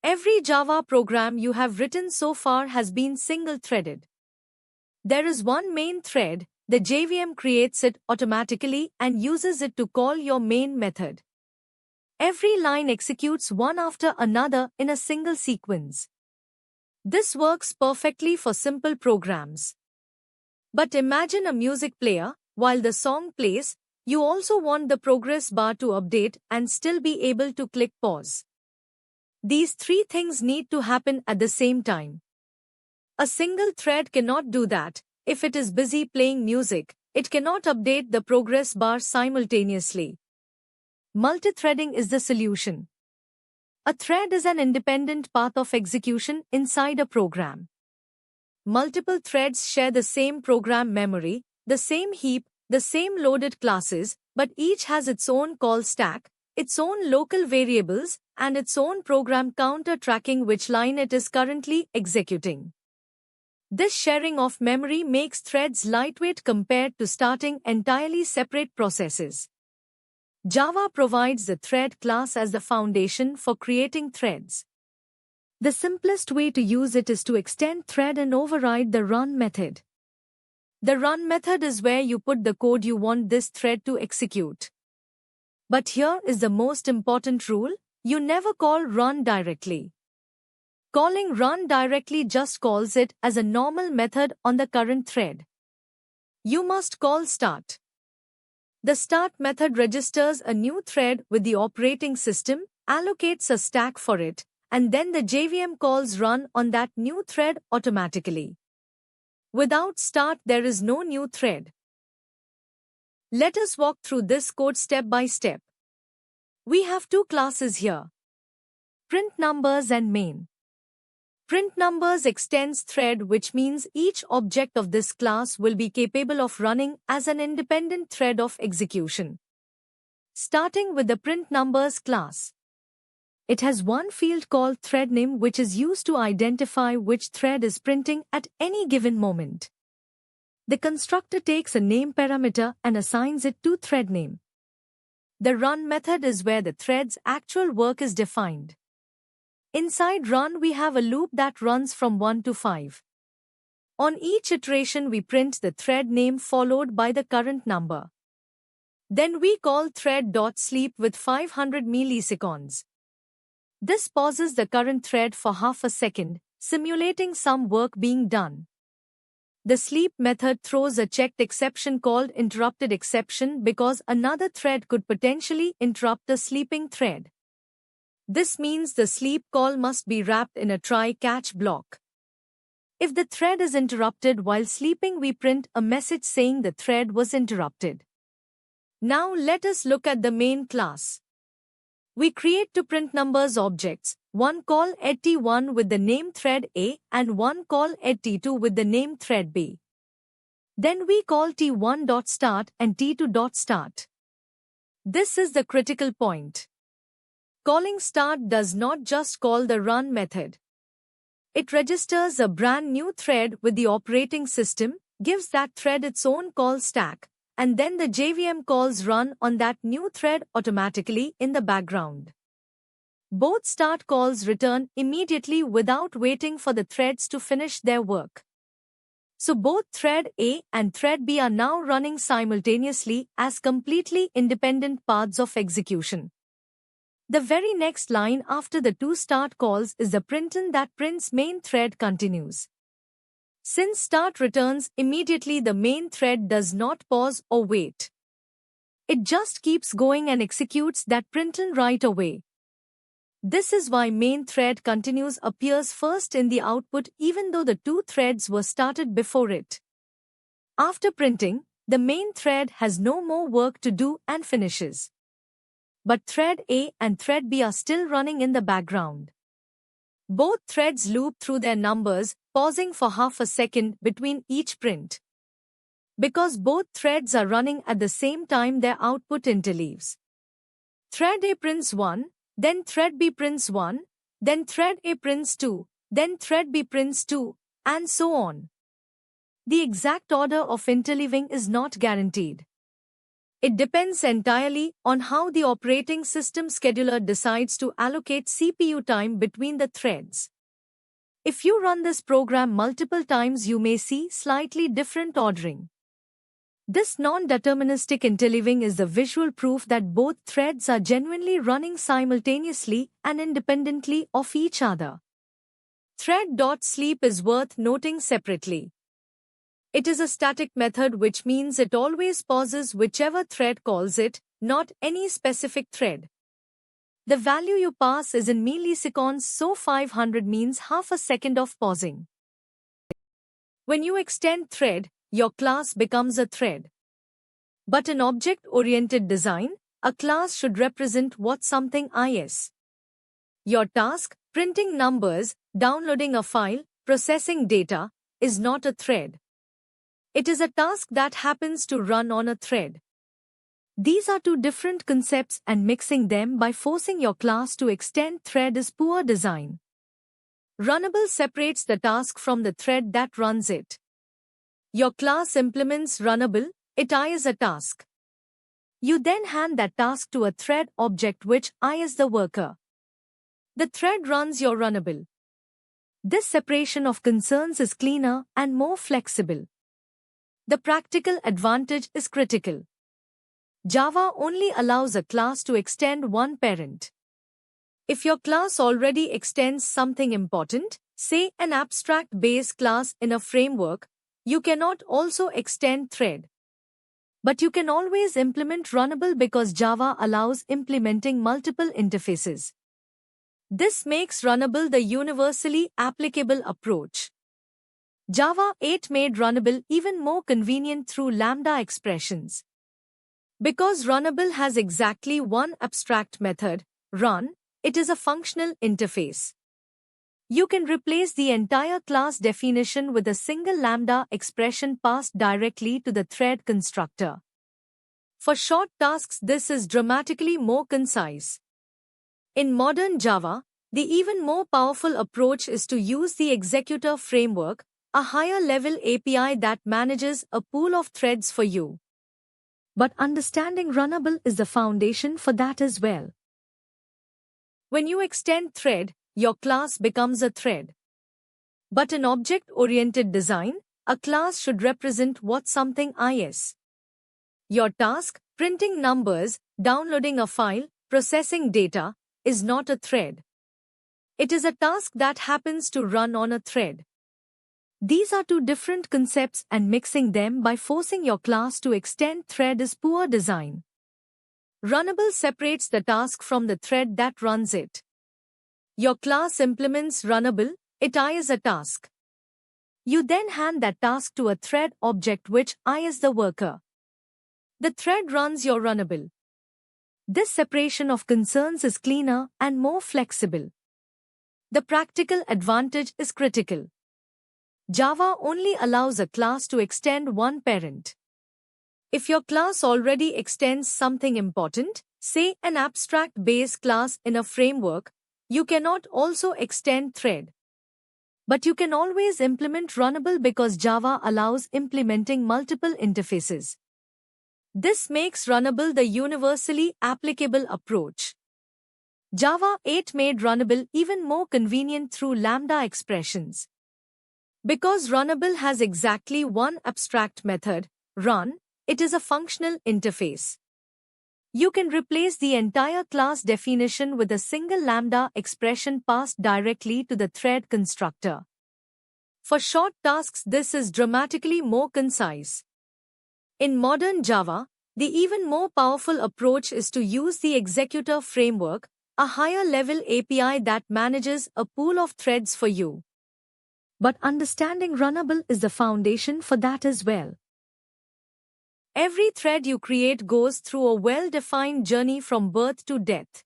Every Java program you have written so far has been single-threaded. There is one main thread, the JVM creates it automatically and uses it to call your main method. Every line executes one after another in a single sequence. This works perfectly for simple programs. But imagine a music player, while the song plays, you also want the progress bar to update and still be able to click pause. These three things need to happen at the same time. A single thread cannot do that. If it is busy playing music, it cannot update the progress bar simultaneously. Multithreading is the solution. A thread is an independent path of execution inside a program. Multiple threads share the same program memory, the same heap, the same loaded classes, but each has its own call stack, its own local variables, and its own program counter tracking which line it is currently executing. This sharing of memory makes threads lightweight compared to starting entirely separate processes. Java provides the thread class as the foundation for creating threads. The simplest way to use it is to extend thread and override the run method. The run method is where you put the code you want this thread to execute. But here is the most important rule: you never call run directly. Calling run directly just calls it as a normal method on the current thread. You must call start. The start method registers a new thread with the operating system, allocates a stack for it, and then the JVM calls run on that new thread automatically. Without start, there is no new thread. Let us walk through this code step by step. We have two classes here: print numbers and main. Print numbers extends thread, which means each object of this class will be capable of running as an independent thread of execution. Starting with the print numbers class. It has one field called thread name which is used to identify which thread is printing at any given moment. The constructor takes a name parameter and assigns it to thread name. The run method is where the thread's actual work is defined. Inside run we have a loop that runs from 1 to 5. On each iteration we print the thread name followed by the current number. Then we call thread.sleep with 500 milliseconds. This pauses the current thread for half a second, simulating some work being done. The sleep method throws a checked exception called interrupted exception because another thread could potentially interrupt the sleeping thread. This means the sleep call must be wrapped in a try-catch block. If the thread is interrupted while sleeping, we print a message saying the thread was interrupted. Now let us look at the main class. We create two print numbers objects, one call @t1 with the name thread A and one call @t2 with the name thread B. Then we call t1.start and t2.start. This is the critical point. Calling start does not just call the run method. It registers a brand new thread with the operating system, gives that thread its own call stack, and then the JVM calls run on that new thread automatically in the background. Both start calls return immediately without waiting for the threads to finish their work. So both thread A and thread B are now running simultaneously as completely independent paths of execution. The very next line after the two start calls is the println that prints main thread continues. Since start returns immediately, the main thread does not pause or wait. It just keeps going and executes that println right away. This is why main thread continues appears first in the output even though the two threads were started before it. After printing, the main thread has no more work to do and finishes. But thread A and thread B are still running in the background. Both threads loop through their numbers, pausing for half a second between each print. Because both threads are running at the same time, their output interleaves. Thread A prints 1, then thread B prints 1, then thread A prints 2, then thread B prints 2, and so on. The exact order of interleaving is not guaranteed. It depends entirely on how the operating system scheduler decides to allocate CPU time between the threads. If you run this program multiple times, you may see slightly different ordering. This non-deterministic interleaving is the visual proof that both threads are genuinely running simultaneously and independently of each other. Thread.sleep is worth noting separately. It is a static method, which means it always pauses whichever thread calls it, not any specific thread. The value you pass is in milliseconds, so 500 means half a second of pausing. When you extend thread, your class becomes a thread. But in object-oriented design, a class should represent what something is. Your task, printing numbers, downloading a file, processing data, is not a thread. It is a task that happens to run on a thread. These are two different concepts, and mixing them by forcing your class to extend thread is poor design. Runnable separates the task from the thread that runs it. Your class implements runnable, it is a task. You then hand that task to a thread object, which is the worker. The thread runs your runnable. This separation of concerns is cleaner and more flexible. The practical advantage is critical. Java only allows a class to extend one parent. If your class already extends something important, say an abstract base class in a framework, you cannot also extend thread. But you can always implement runnable because Java allows implementing multiple interfaces. This makes runnable the universally applicable approach. Java 8 made runnable even more convenient through Lambda expressions. Because runnable has exactly one abstract method, run, it is a functional interface. You can replace the entire class definition with a single Lambda expression passed directly to the thread constructor. For short tasks, this is dramatically more concise. In modern Java, the even more powerful approach is to use the executor framework, a higher-level API that manages a pool of threads for you. But understanding runnable is the foundation for that as well. When you extend thread, your class becomes a thread. But in object-oriented design, a class should represent what something is. Your task, printing numbers, downloading a file, processing data, is not a thread. It is a task that happens to run on a thread. These are two different concepts, and mixing them by forcing your class to extend thread is poor design. Runnable separates the task from the thread that runs it. Your class implements runnable, it is a task. You then hand that task to a thread object, which is the worker. The thread runs your runnable. This separation of concerns is cleaner and more flexible. The practical advantage is critical. Java only allows a class to extend one parent. If your class already extends something important, say an abstract base class in a framework, you cannot also extend thread. But you can always implement runnable because Java allows implementing multiple interfaces. This makes runnable the universally applicable approach. Java 8 made runnable even more convenient through Lambda expressions. Because runnable has exactly one abstract method, run, it is a functional interface. You can replace the entire class definition with a single Lambda expression passed directly to the thread constructor. For short tasks, this is dramatically more concise. In modern Java, the even more powerful approach is to use the executor framework, a higher-level API that manages a pool of threads for you. But understanding runnable is the foundation for that as well. Every thread you create goes through a well-defined journey from birth to death.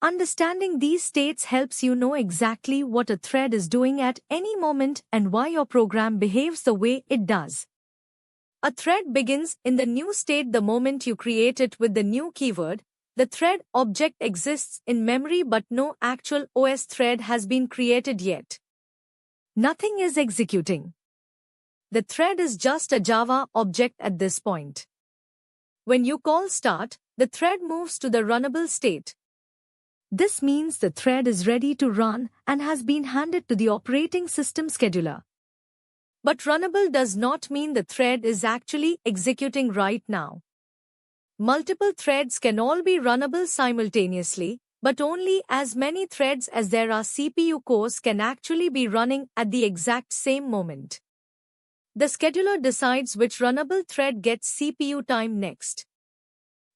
Understanding these states helps you know exactly what a thread is doing at any moment and why your program behaves the way it does. A thread begins in the new state the moment you create it with the new keyword. The thread object exists in memory, but no actual OS thread has been created yet. Nothing is executing. The thread is just a Java object at this point. When you call start, the thread moves to the runnable state. This means the thread is ready to run and has been handed to the operating system scheduler. But runnable does not mean the thread is actually executing right now. Multiple threads can all be runnable simultaneously, but only as many threads as there are CPU cores can actually be running at the exact same moment. The scheduler decides which runnable thread gets CPU time next.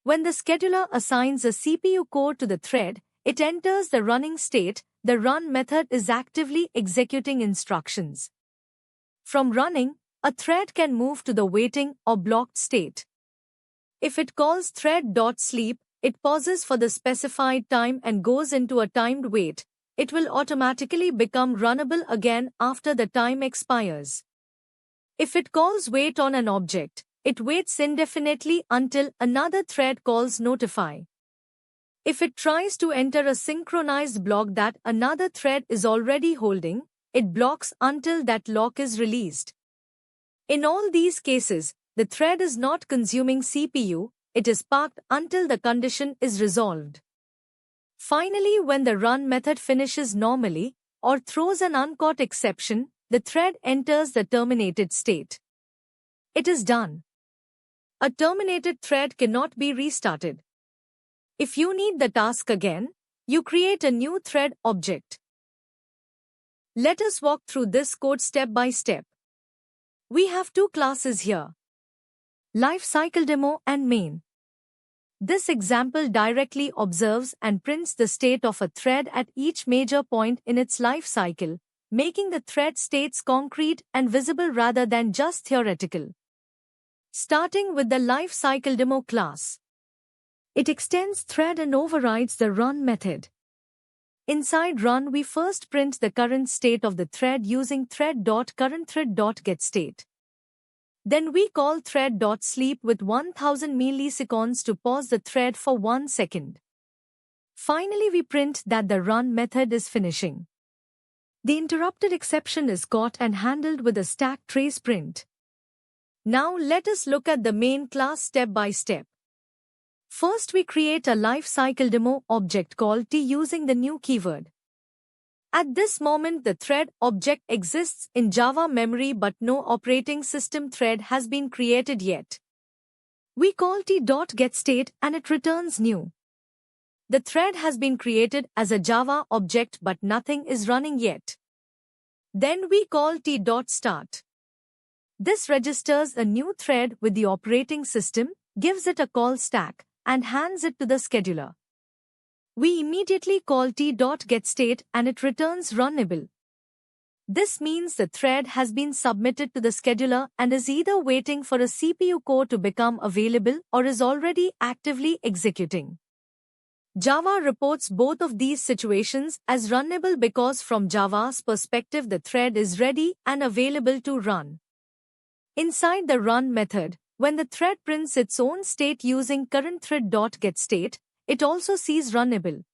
When the scheduler assigns a CPU core to the thread, it enters the running state. The run method is actively executing instructions. From running, a thread can move to the waiting or blocked state. If it calls thread.sleep, it pauses for the specified time and goes into a timed wait. It will automatically become runnable again after the time expires. If it calls wait on an object, it waits indefinitely until another thread calls notify. If it tries to enter a synchronized block that another thread is already holding, it blocks until that lock is released. In all these cases, the thread is not consuming CPU, it is parked until the condition is resolved. Finally, when the run method finishes normally, or throws an uncaught exception, the thread enters the terminated state. It is done. A terminated thread cannot be restarted. If you need the task again, you create a new thread object. Let us walk through this code step by step. We have two classes here: Lifecycle Demo and Main. This example directly observes and prints the state of a thread at each major point in its life cycle, making the thread states concrete and visible rather than just theoretical. Starting with the Lifecycle Demo class. It extends thread and overrides the run method. Inside run, we first print the current state of the thread using thread.currentThread.getState. Then we call thread.sleep with 1000 milliseconds to pause the thread for 1 second. Finally, we print that the run method is finishing. The interrupted exception is caught and handled with a stack trace print. Now let us look at the main class step by step. First, we create a lifecycle demo object called T using the new keyword. At this moment, the thread object exists in Java memory, but no operating system thread has been created yet. We call t.getState and it returns new. The thread has been created as a Java object, but nothing is running yet. Then we call t.start. This registers a new thread with the operating system, gives it a call stack, and hands it to the scheduler. We immediately call t.getState and it returns runnable. This means the thread has been submitted to the scheduler and is either waiting for a CPU core to become available or is already actively executing. Java reports both of these situations as runnable because from Java's perspective the thread is ready and available to run. Inside the run method, when the thread prints its own state using currentThread.getState, it also sees runnable.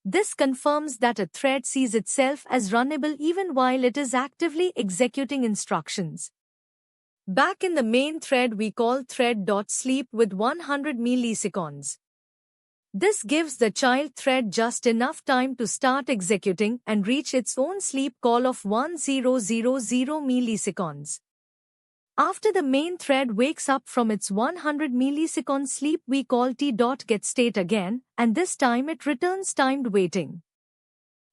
This confirms that a thread sees itself as runnable even while it is actively executing instructions. Back in the main thread, we call thread.sleep with 100 milliseconds. This gives the child thread just enough time to start executing and reach its own sleep call of 1000 milliseconds. After the main thread wakes up from its 100 millisecond sleep, we call t.getState again, and this time it returns timed waiting.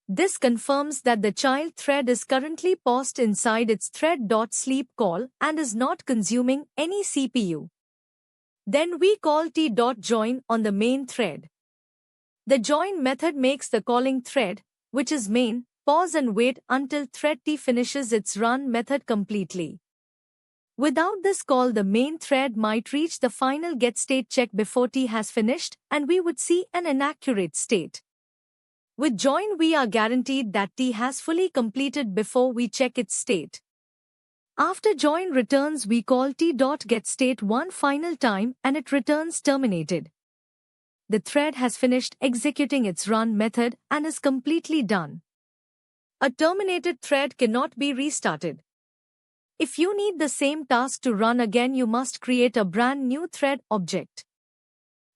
This confirms that the child thread is currently paused inside its thread.sleep call and is not consuming any CPU. Then we call t.join on the main thread. The join method makes the calling thread, which is main, pause and wait until thread T finishes its run method completely. Without this call, the main thread might reach the final getState check before T has finished, and we would see an inaccurate state. With join, we are guaranteed that T has fully completed before we check its state. After join returns, we call t.getState one final time and it returns terminated. The thread has finished executing its run method and is completely done. A terminated thread cannot be restarted. If you need the same task to run again, you must create a brand new thread object.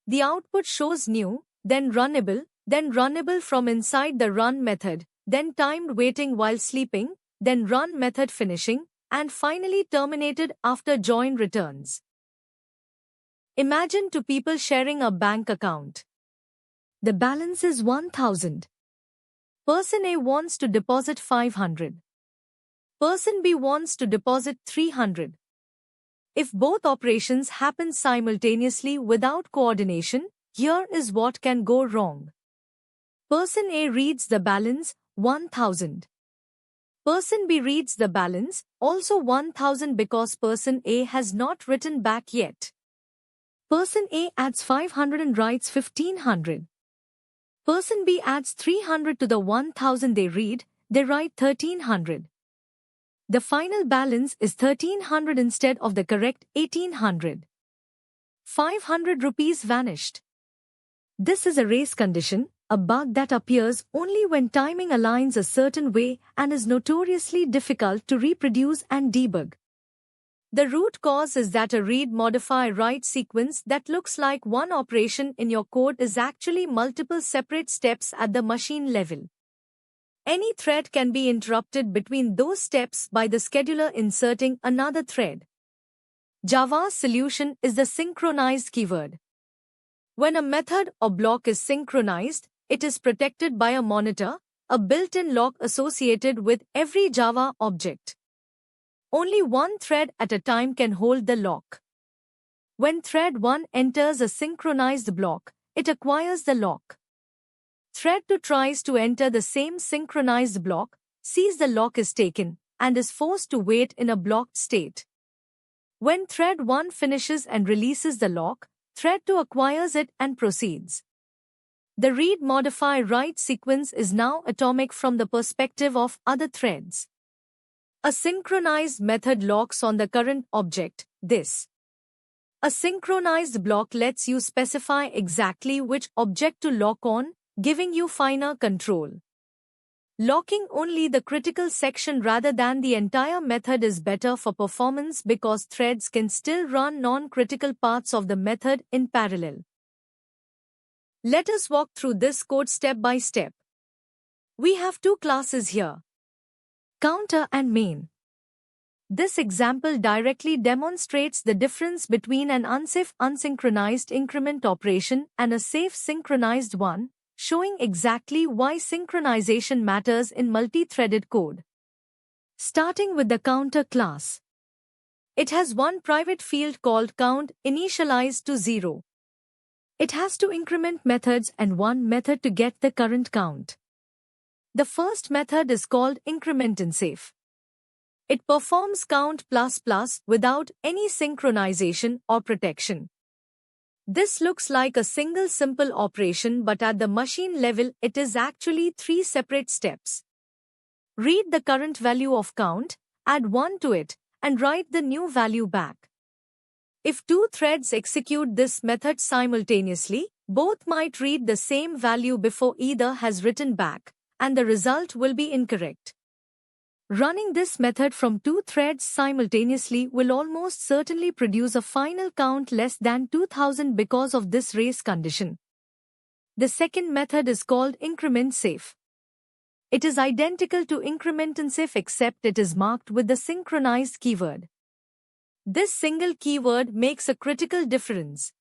The output shows new, then runnable from inside the run method, then timed waiting while sleeping, then run method finishing, and finally terminated after join returns. Imagine two people sharing a bank account. The balance is 1000. Person A wants to deposit 500. Person B wants to deposit 300. If both operations happen simultaneously without coordination, here is what can go wrong. Person A reads the balance, 1000. Person B reads the balance, also 1000 because person A has not written back yet. Person A adds 500 and writes 1500. Person B adds 300 to the 1000 they read, they write 1300. The final balance is 1300 instead of the correct 1800. 500 rupees vanished. This is a race condition, a bug that appears only when timing aligns a certain way and is notoriously difficult to reproduce and debug. The root cause is that a read-modify-write sequence that looks like one operation in your code is actually multiple separate steps at the machine level. Any thread can be interrupted between those steps by the scheduler inserting another thread. Java's solution is the synchronized keyword. When a method or block is synchronized, it is protected by a monitor, a built-in lock associated with every Java object. Only one thread at a time can hold the lock. When thread 1 enters a synchronized block, it acquires the lock. Thread 2 tries to enter the same synchronized block, sees the lock is taken, and is forced to wait in a blocked state. When thread 1 finishes and releases the lock, thread 2 acquires it and proceeds. The read-modify-write sequence is now atomic from the perspective of other threads. A synchronized method locks on the current object, this. A synchronized block lets you specify exactly which object to lock on, giving you finer control. Locking only the critical section rather than the entire method is better for performance because threads can still run non-critical parts of the method in parallel. Let us walk through this code step by step. We have two classes here, counter and main. This example directly demonstrates the difference between an unsafe unsynchronized increment operation and a safe synchronized one, showing exactly why synchronization matters in multi-threaded code. Starting with the counter class. It has one private field called count initialized to 0. It has two increment methods and one method to get the current count. The first method is called incrementInSafe. It performs count ++ without any synchronization or protection. This looks like a single simple operation, but at the machine level it is actually 3 separate steps. Read the current value of count, add 1 to it, and write the new value back. If two threads execute this method simultaneously, both might read the same value before either has written back, and the result will be incorrect. Running this method from two threads simultaneously will almost certainly produce a final count less than 2000 because of this race condition. The second method is called incrementSafe. It is identical to incrementInSafe except it is marked with the synchronized keyword. This single keyword makes a critical difference.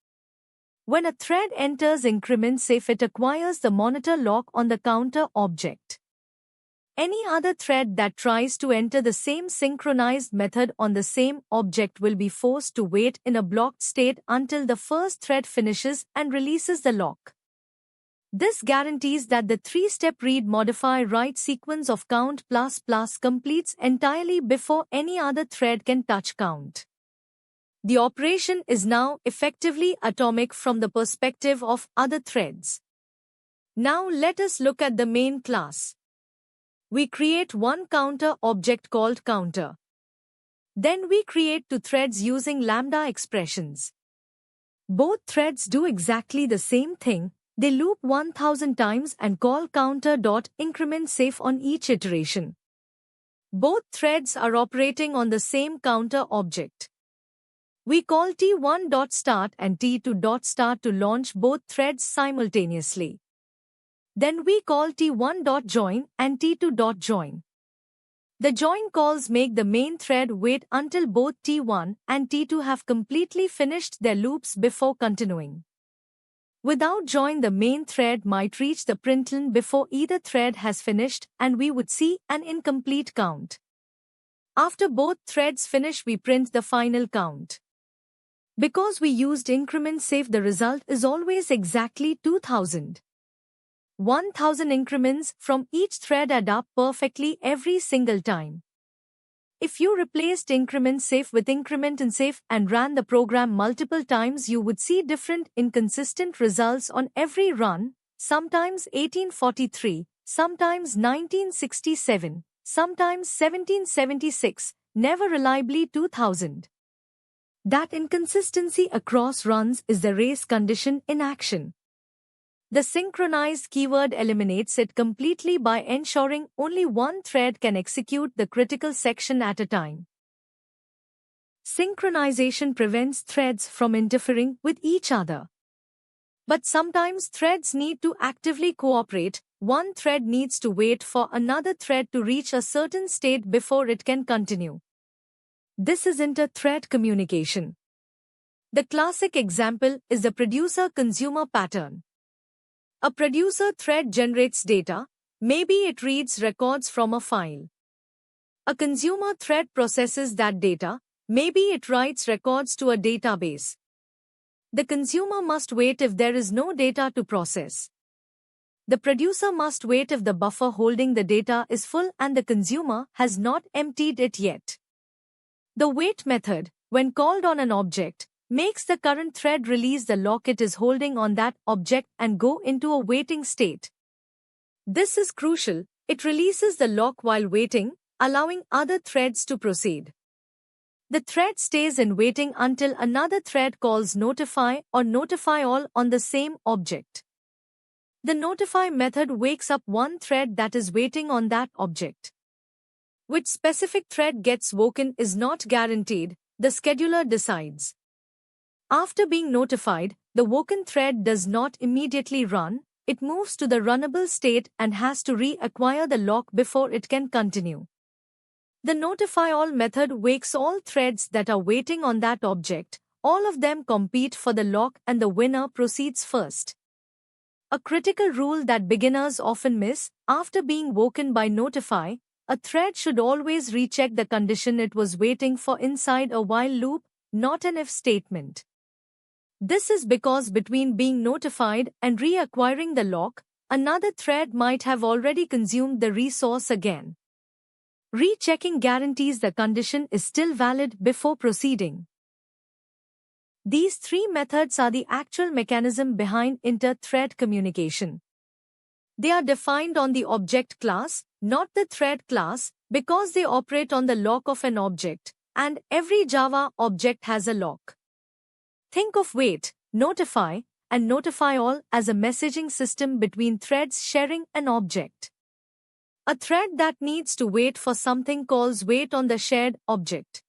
When a thread enters incrementSafe, it acquires the monitor lock on the counter object. Any other thread that tries to enter the same synchronized method on the same object will be forced to wait in a blocked state until the first thread finishes and releases the lock. This guarantees that the 3-step read-modify-write sequence of count ++ completes entirely before any other thread can touch count. The operation is now effectively atomic from the perspective of other threads. Now let us look at the main class. We create one counter object called counter. Then we create two threads using lambda expressions. Both threads do exactly the same thing. They loop 1000 times and call counter.incrementSafe on each iteration. Both threads are operating on the same counter object. We call T1.start and T2.start to launch both threads simultaneously. Then we call T1.join and T2.join. The join calls make the main thread wait until both T1 and T2 have completely finished their loops before continuing. Without join, the main thread might reach the println before either thread has finished and we would see an incomplete count. After both threads finish, we print the final count. Because we used increment save, the result is always exactly 2000. 1000 increments from each thread add up perfectly every single time. If you replaced increment save with increment and save and ran the program multiple times, you would see different inconsistent results on every run, sometimes 1843, sometimes 1967, sometimes 1776, never reliably 2000. That inconsistency across runs is the race condition in action. The synchronized keyword eliminates it completely by ensuring only one thread can execute the critical section at a time. Synchronization prevents threads from interfering with each other. But sometimes threads need to actively cooperate. One thread needs to wait for another thread to reach a certain state before it can continue. This is inter-thread communication. The classic example is the producer-consumer pattern. A producer thread generates data, maybe it reads records from a file. A consumer thread processes that data, maybe it writes records to a database. The consumer must wait if there is no data to process. The producer must wait if the buffer holding the data is full and the consumer has not emptied it yet. The wait method, when called on an object, makes the current thread release the lock it is holding on that object and go into a waiting state. This is crucial. It releases the lock while waiting, allowing other threads to proceed. The thread stays in waiting until another thread calls notify or notify all on the same object. The notify method wakes up one thread that is waiting on that object. Which specific thread gets woken is not guaranteed, the scheduler decides. After being notified, the woken thread does not immediately run, it moves to the runnable state and has to reacquire the lock before it can continue. The notify all method wakes all threads that are waiting on that object, all of them compete for the lock and the winner proceeds first. A critical rule that beginners often miss: after being woken by notify, a thread should always recheck the condition it was waiting for inside a while loop, not an if statement. This is because between being notified and reacquiring the lock, another thread might have already consumed the resource again. Rechecking guarantees the condition is still valid before proceeding. These three methods are the actual mechanism behind inter-thread communication. They are defined on the object class, not the thread class, because they operate on the lock of an object, and every Java object has a lock. Think of wait, notify, and notify all as a messaging system between threads sharing an object. A thread that needs to wait for something calls wait on the shared object.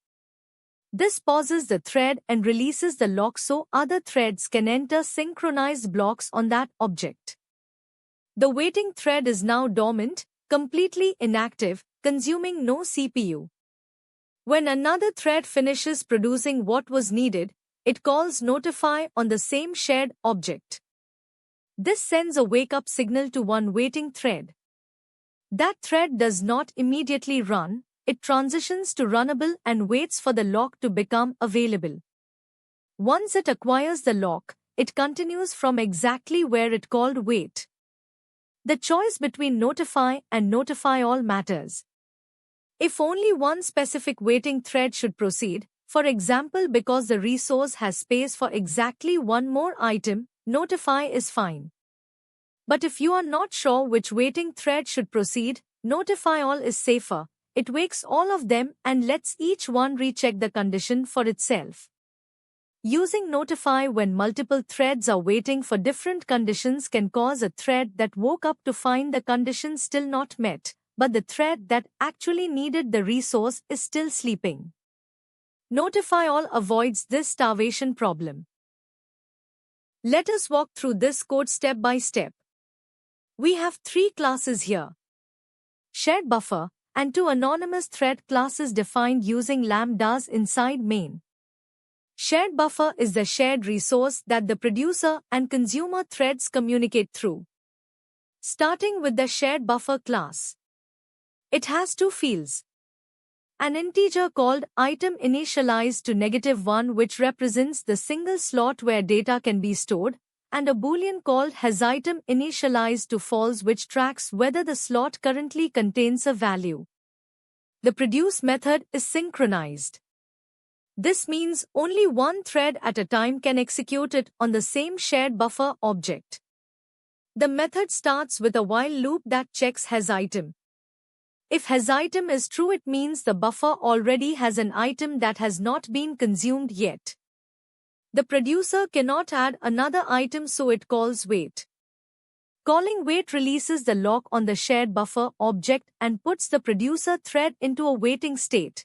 This pauses the thread and releases the lock so other threads can enter synchronized blocks on that object. The waiting thread is now dormant, completely inactive, consuming no CPU. When another thread finishes producing what was needed, it calls notify on the same shared object. This sends a wake-up signal to one waiting thread. That thread does not immediately run, it transitions to runnable and waits for the lock to become available. Once it acquires the lock, it continues from exactly where it called wait. The choice between notify and notify all matters. If only one specific waiting thread should proceed, for example because the resource has space for exactly one more item, notify is fine. But if you are not sure which waiting thread should proceed, notify all is safer. It wakes all of them and lets each one recheck the condition for itself. Using notify when multiple threads are waiting for different conditions can cause a thread that woke up to find the condition still not met, but the thread that actually needed the resource is still sleeping. Notify all avoids this starvation problem. Let us walk through this code step by step. We have 3 classes here: shared buffer and 2 anonymous thread classes defined using lambdas inside main. Shared buffer is the shared resource that the producer and consumer threads communicate through. Starting with the shared buffer class, it has 2 fields: an integer called item initialized to -1, which represents the single slot where data can be stored, and a boolean called hasItem initialized to false, which tracks whether the slot currently contains a value. The produce method is synchronized. This means only one thread at a time can execute it on the same shared buffer object. The method starts with a while loop that checks hasItem. If hasItem is true, it means the buffer already has an item that has not been consumed yet. The producer cannot add another item, so it calls wait. Calling wait releases the lock on the shared buffer object and puts the producer thread into a waiting state.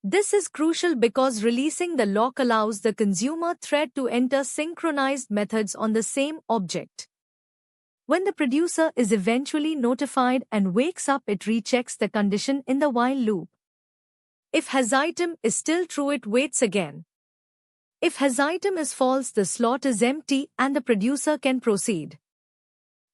This is crucial because releasing the lock allows the consumer thread to enter synchronized methods on the same object. When the producer is eventually notified and wakes up, it rechecks the condition in the while loop. If hasItem is still true, it waits again. If hasItem is false, the slot is empty and the producer can proceed.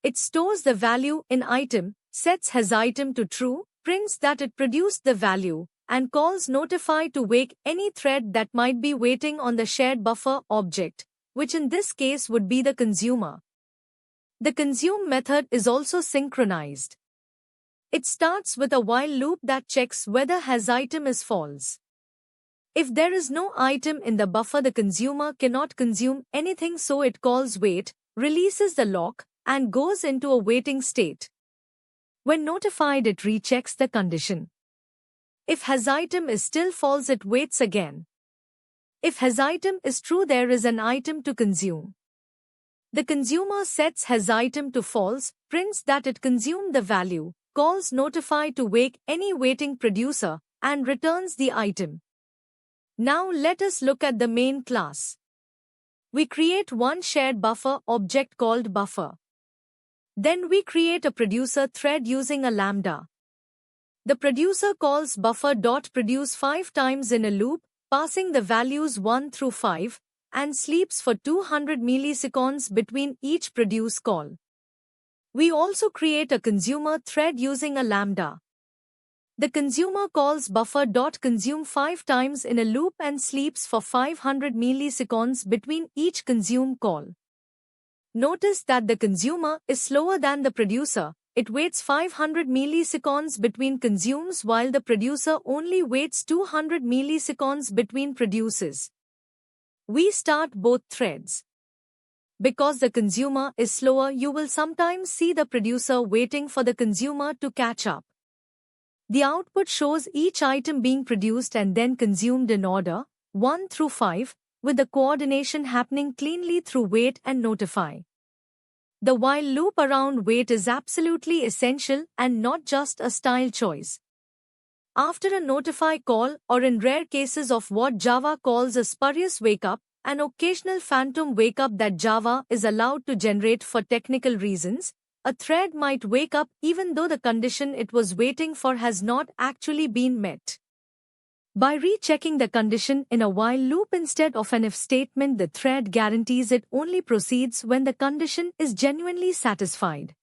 It stores the value in item, sets hasItem to true, prints that it produced the value, and calls notify to wake any thread that might be waiting on the shared buffer object, which in this case would be the consumer. The consume method is also synchronized. It starts with a while loop that checks whether hasItem is false. If there is no item in the buffer, the consumer cannot consume anything, so it calls wait, releases the lock, and goes into a waiting state. When notified, it rechecks the condition. If hasItem is still false, it waits again. If hasItem is true, there is an item to consume. The consumer sets hasItem to false, prints that it consumed the value, calls notify to wake any waiting producer, and returns the item. Now let us look at the main class. We create one shared buffer object called buffer. Then we create a producer thread using a lambda. The producer calls buffer.produce 5 times in a loop, passing the values 1 through 5, and sleeps for 200 milliseconds between each produce call. We also create a consumer thread using a lambda. The consumer calls buffer.consume 5 times in a loop and sleeps for 500 milliseconds between each consume call. Notice that the consumer is slower than the producer. It waits 500 milliseconds between consumes while the producer only waits 200 milliseconds between produces. We start both threads. Because the consumer is slower, you will sometimes see the producer waiting for the consumer to catch up. The output shows each item being produced and then consumed in order, 1 through 5, with the coordination happening cleanly through wait and notify. The while loop around wait is absolutely essential and not just a style choice. After a notify call, or in rare cases of what Java calls a spurious wake-up, an occasional phantom wake-up that Java is allowed to generate for technical reasons, a thread might wake up even though the condition it was waiting for has not actually been met. By rechecking the condition in a while loop instead of an if statement, the thread guarantees it only proceeds when the condition is genuinely satisfied.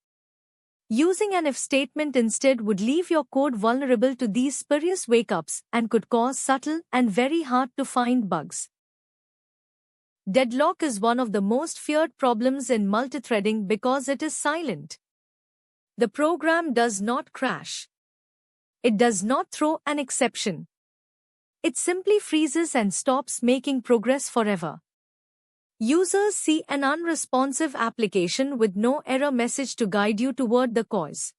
Using an if statement instead would leave your code vulnerable to these spurious wake-ups and could cause subtle and very hard-to-find bugs. Deadlock is one of the most feared problems in multithreading because it is silent. The program does not crash. It does not throw an exception. It simply freezes and stops making progress forever. Users see an unresponsive application with no error message to guide you toward the cause.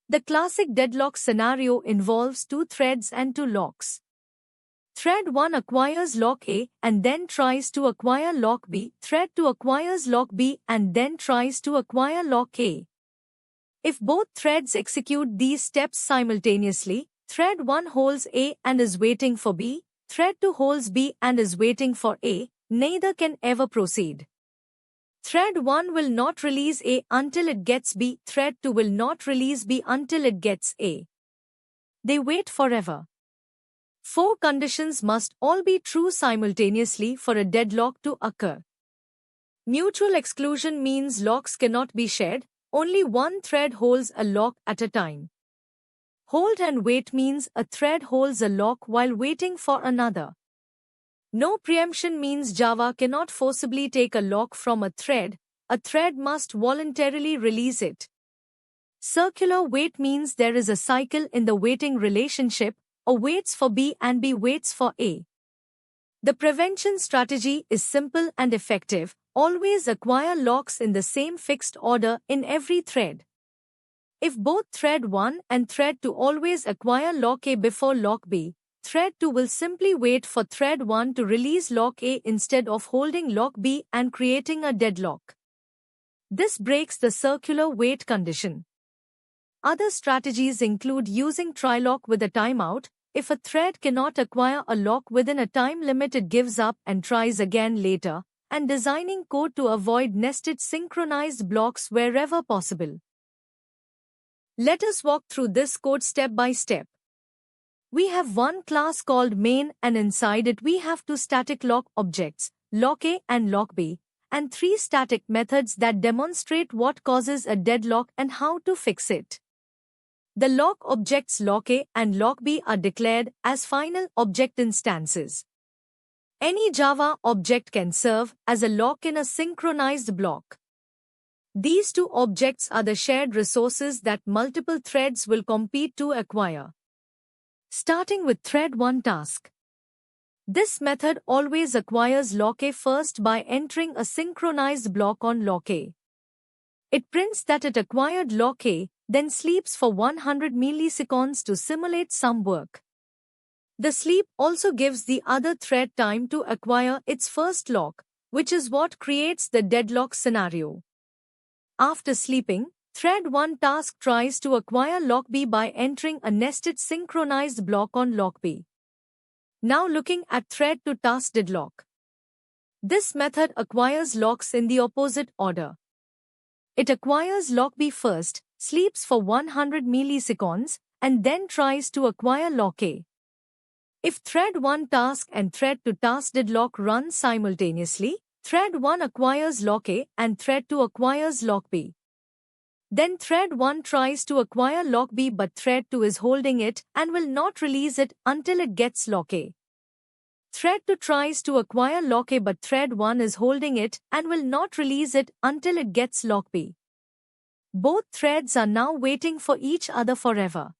The classic deadlock scenario involves 2 threads and 2 locks. Thread 1 acquires lock A and then tries to acquire lock B. Thread 2 acquires lock B and then tries to acquire lock A. If both threads execute these steps simultaneously, thread 1 holds A and is waiting for B, thread 2 holds B and is waiting for A, neither can ever proceed. Thread 1 will not release A until it gets B, thread 2 will not release B until it gets A. They wait forever. 4 conditions must all be true simultaneously for a deadlock to occur. Mutual exclusion means locks cannot be shared, only one thread holds a lock at a time. Hold and wait means a thread holds a lock while waiting for another. No preemption means Java cannot forcibly take a lock from a thread must voluntarily release it. Circular wait means there is a cycle in the waiting relationship, A waits for B and B waits for A. The prevention strategy is simple and effective. Always acquire locks in the same fixed order in every thread. If both thread 1 and thread 2 always acquire lock A before lock B, thread 2 will simply wait for thread 1 to release lock A instead of holding lock B and creating a deadlock. This breaks the circular wait condition. Other strategies include using try-lock with a timeout. If a thread cannot acquire a lock within a time limit, it gives up and tries again later, and designing code to avoid nested synchronized blocks wherever possible. Let us walk through this code step by step. We have one class called main, and inside it we have two static lock objects, lock A and lock B, and three static methods that demonstrate what causes a deadlock and how to fix it. The lock objects lock A and lock B are declared as final object instances. Any Java object can serve as a lock in a synchronized block. These two objects are the shared resources that multiple threads will compete to acquire. Starting with thread 1 task. This method always acquires lock A first by entering a synchronized block on lock A. It prints that it acquired lock A, then sleeps for 100 milliseconds to simulate some work. The sleep also gives the other thread time to acquire its first lock, which is what creates the deadlock scenario. After sleeping, thread 1 task tries to acquire lock B by entering a nested synchronized block on lock B. Now looking at thread 2 task deadlock. This method acquires locks in the opposite order. It acquires lock B first, sleeps for 100 milliseconds, and then tries to acquire lock A. If thread 1 task and thread 2 task deadlock run simultaneously, thread 1 acquires lock A and thread 2 acquires lock B. Then thread 1 tries to acquire lock B, but thread 2 is holding it and will not release it until it gets lock A. Thread 2 tries to acquire lock A, but thread 1 is holding it and will not release it until it gets lock B. Both threads are now waiting for each other forever.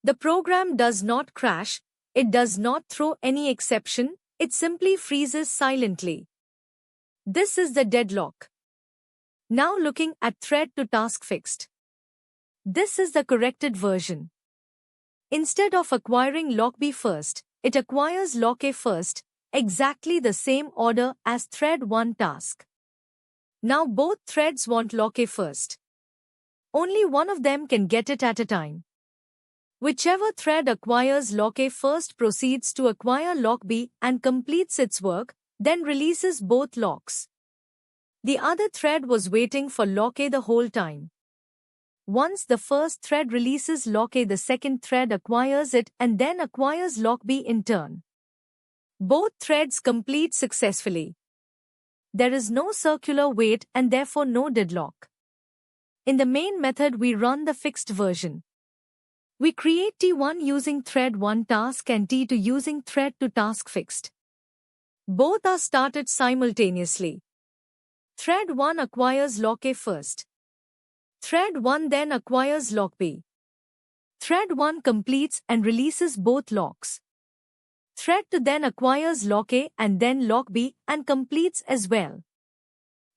The program does not crash, it does not throw any exception, it simply freezes silently. This is the deadlock. Now looking at thread 2 task fixed. This is the corrected version. Instead of acquiring lock B first, it acquires lock A first, exactly the same order as thread 1 task. Now both threads want lock A first. Only one of them can get it at a time. Whichever thread acquires lock A first proceeds to acquire lock B and completes its work, then releases both locks. The other thread was waiting for lock A the whole time. Once the first thread releases lock A, the second thread acquires it and then acquires lock B in turn. Both threads complete successfully. There is no circular wait and therefore no deadlock. In the main method we run the fixed version. We create T1 using thread 1 task and T2 using thread 2 task fixed. Both are started simultaneously. Thread 1 acquires lock A first. Thread 1 then acquires lock B. Thread 1 completes and releases both locks. Thread 2 then acquires lock A and then lock B and completes as well.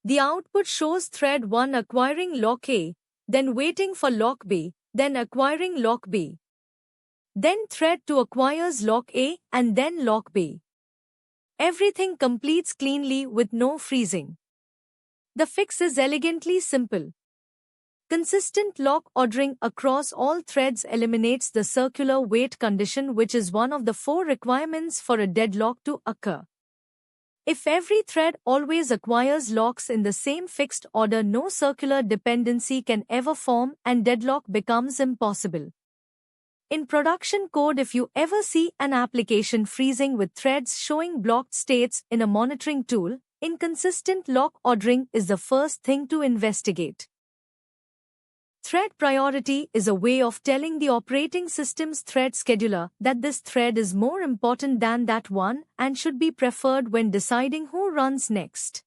The output shows thread 1 acquiring lock A, then waiting for lock B, then acquiring lock B. Then thread 2 acquires lock A and then lock B. Everything completes cleanly with no freezing. The fix is elegantly simple. Consistent lock ordering across all threads eliminates the circular wait condition, which is one of the 4 requirements for a deadlock to occur. If every thread always acquires locks in the same fixed order, no circular dependency can ever form and deadlock becomes impossible. In production code, if you ever see an application freezing with threads showing blocked states in a monitoring tool, inconsistent lock ordering is the first thing to investigate. Thread priority is a way of telling the operating system's thread scheduler that this thread is more important than that one and should be preferred when deciding who runs next.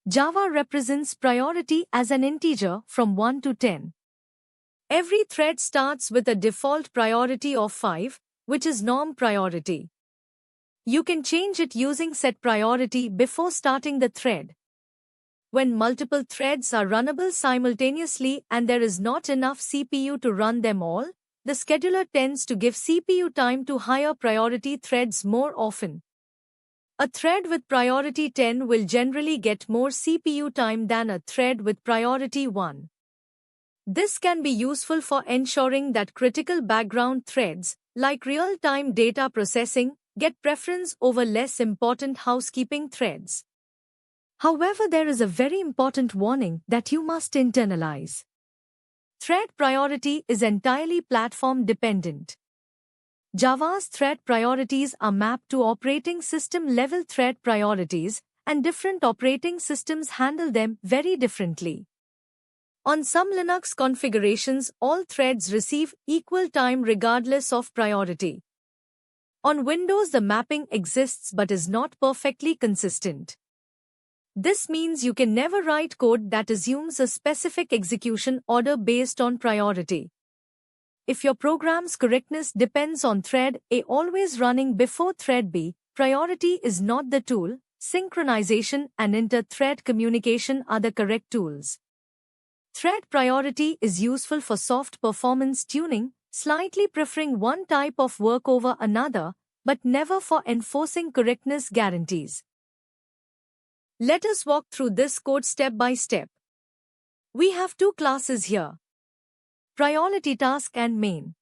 Java represents priority as an integer from 1 to 10. Every thread starts with a default priority of 5, which is norm priority. You can change it using set priority before starting the thread. When multiple threads are runnable simultaneously and there is not enough CPU to run them all, the scheduler tends to give CPU time to higher priority threads more often. A thread with priority 10 will generally get more CPU time than a thread with priority 1. This can be useful for ensuring that critical background threads, like real-time data processing, get preference over less important housekeeping threads. However, there is a very important warning that you must internalize. Thread priority is entirely platform dependent. Java's thread priorities are mapped to operating system level thread priorities, and different operating systems handle them very differently. On some Linux configurations, all threads receive equal time regardless of priority. On Windows, the mapping exists but is not perfectly consistent. This means you can never write code that assumes a specific execution order based on priority. If your program's correctness depends on thread A always running before thread B, priority is not the tool. Synchronization and inter-thread communication are the correct tools. Thread priority is useful for soft performance tuning, slightly preferring one type of work over another, but never for enforcing correctness guarantees. Let us walk through this code step by step. We have 2 classes here: priority task and main.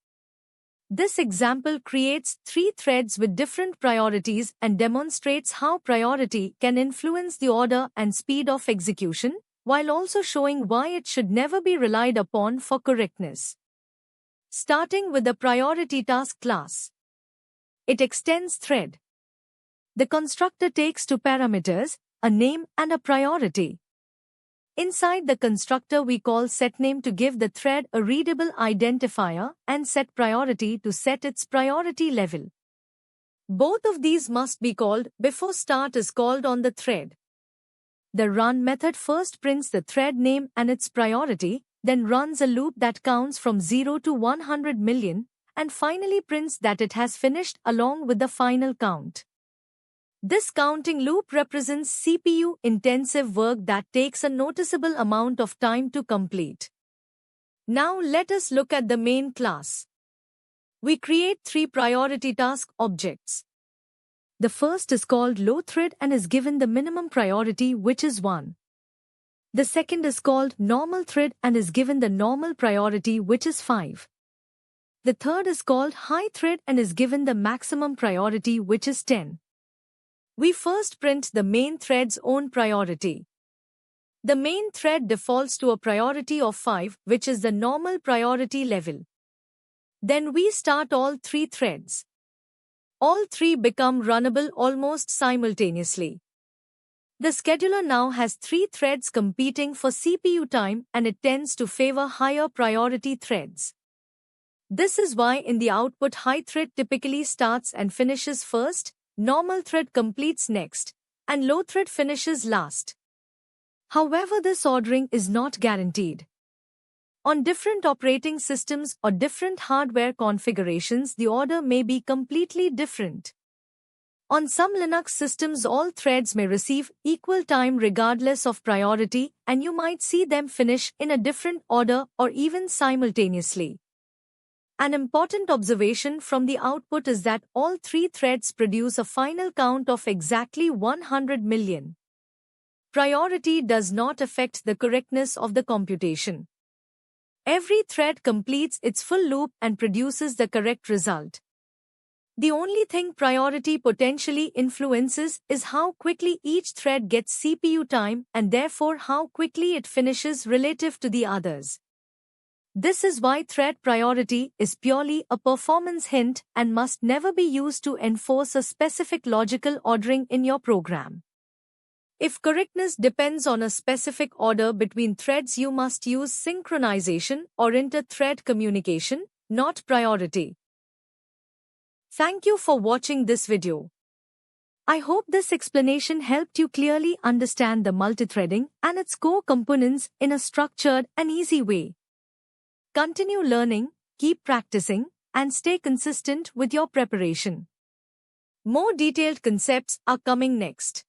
This example creates 3 threads with different priorities and demonstrates how priority can influence the order and speed of execution, while also showing why it should never be relied upon for correctness. Starting with the priority task class. It extends thread. The constructor takes 2 parameters, a name and a priority. Inside the constructor, we call setName to give the thread a readable identifier and setPriority to set its priority level. Both of these must be called before start is called on the thread. The run method first prints the thread name and its priority, then runs a loop that counts from 0 to 100 million, and finally prints that it has finished along with the final count. This counting loop represents CPU-intensive work that takes a noticeable amount of time to complete. Now let us look at the main class. We create 3 priority task objects. The first is called low-thread and is given the minimum priority, which is 1. The second is called normal thread and is given the normal priority, which is 5. The third is called high thread and is given the maximum priority, which is 10. We first print the main thread's own priority. The main thread defaults to a priority of 5, which is the normal priority level. Then we start all 3 threads. All 3 become runnable almost simultaneously. The scheduler now has 3 threads competing for CPU time, and it tends to favor higher priority threads. This is why in the output, high thread typically starts and finishes first, normal thread completes next, and low thread finishes last. However, this ordering is not guaranteed. On different operating systems or different hardware configurations, the order may be completely different. On some Linux systems, all threads may receive equal time regardless of priority, and you might see them finish in a different order or even simultaneously. An important observation from the output is that all 3 threads produce a final count of exactly 100 million. Priority does not affect the correctness of the computation. Every thread completes its full loop and produces the correct result. The only thing priority potentially influences is how quickly each thread gets CPU time and therefore how quickly it finishes relative to the others. This is why thread priority is purely a performance hint and must never be used to enforce a specific logical ordering in your program. If correctness depends on a specific order between threads, you must use synchronization or inter-thread communication, not priority. Thank you for watching this video. I hope this explanation helped you clearly understand the multithreading and its core components in a structured and easy way. Continue learning, keep practicing, and stay consistent with your preparation. More detailed concepts are coming next.